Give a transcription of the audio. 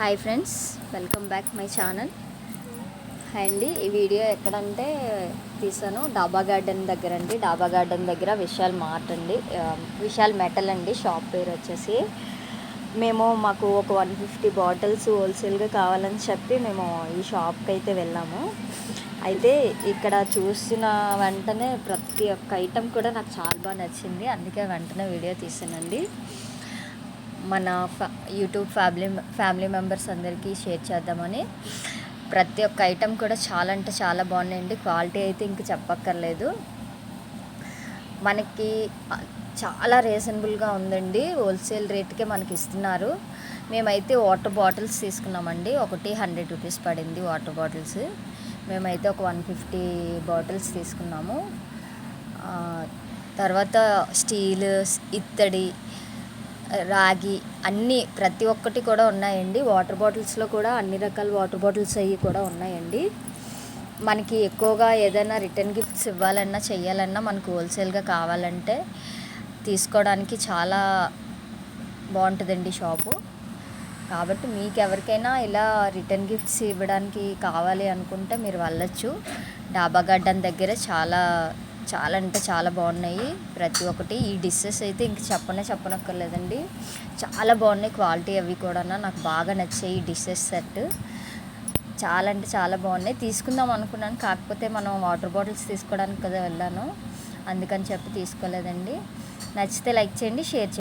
Hi friends, welcome back my channel. Hi అండి. ఈ video ఎక్కడంటే తీసాను డాబా గార్డెన్ దగ్గర అండి. డాబా గార్డెన్ దగ్గర విశాల్ మార్ట్ అండి, విశాల్ మెటల్ అండి షాప్ పేరు వచ్చేసి. మాకు ఒక 150 బాటిల్స్ హోల్సేల్గా కావాలని చెప్పి మేము ఈ షాప్కి అయితే వెళ్ళాము. అయితే ఇక్కడ చూసిన వెంటనే ప్రతి ఒక్క ఐటెం కూడా నాకు చాలా బాగా నచ్చింది. అందుకే వెంటనే వీడియో తీసానండి. మన యూట్యూబ్ ఫ్యామిలీ మెంబర్స్ అందరికీ షేర్ చేద్దామని. ప్రతి ఒక్క ఐటెం కూడా చాలా అంటే చాలా బాగున్నాయండి. క్వాలిటీ అయితే ఇంక చెప్పక్కర్లేదు. మనకి చాలా రీజనబుల్గా ఉందండి. హోల్సేల్ రేట్కే మనకి ఇస్తున్నారు. మేమైతే వాటర్ బాటిల్స్ తీసుకున్నామండి. ఒకటి 100 రూపీస్ పడింది వాటర్ బాటిల్స్. మేమైతే ఒక 150 బాటిల్స్ తీసుకున్నాము. తర్వాత స్టీల్, ఇత్తడి, రాగి అన్నీ ప్రతి ఒక్కటి కూడా ఉన్నాయండి. వాటర్ బాటిల్స్లో కూడా అన్ని రకాల వాటర్ బాటిల్స్ అవి కూడా ఉన్నాయండి. మనకి ఎక్కువగా ఏదైనా రిటర్న్ గిఫ్ట్స్ ఇవ్వాలన్నా చెయ్యాలన్నా మనకు హోల్సేల్గా కావాలంటే తీసుకోవడానికి చాలా బాగుంటుందండి షాపు. కాబట్టి మీకు ఎవరికైనా ఇలా రిటర్న్ గిఫ్ట్స్ ఇవ్వడానికి కావాలి అనుకుంటే మీరు వెళ్ళొచ్చు. డాబా గార్డెన్ దగ్గర చాలా అంటే చాలా బాగున్నాయి ప్రతి ఒక్కటి. ఈ డిషెస్ అయితే ఇంక చెప్పనక్కర్లేదండి. చాలా బాగున్నాయి క్వాలిటీ. అవి కూడా నాకు బాగా నచ్చాయి. ఈ డిషెస్ సెట్ చాలా అంటే చాలా బాగున్నాయి. తీసుకుందాం అనుకున్నాను, కాకపోతే మనం వాటర్ బాటిల్స్ తీసుకోవడానికి కదా వెళ్ళాను, అందుకని చెప్పి తీసుకోలేదండి. నచ్చితే లైక్ చేయండి, షేర్ చేయండి.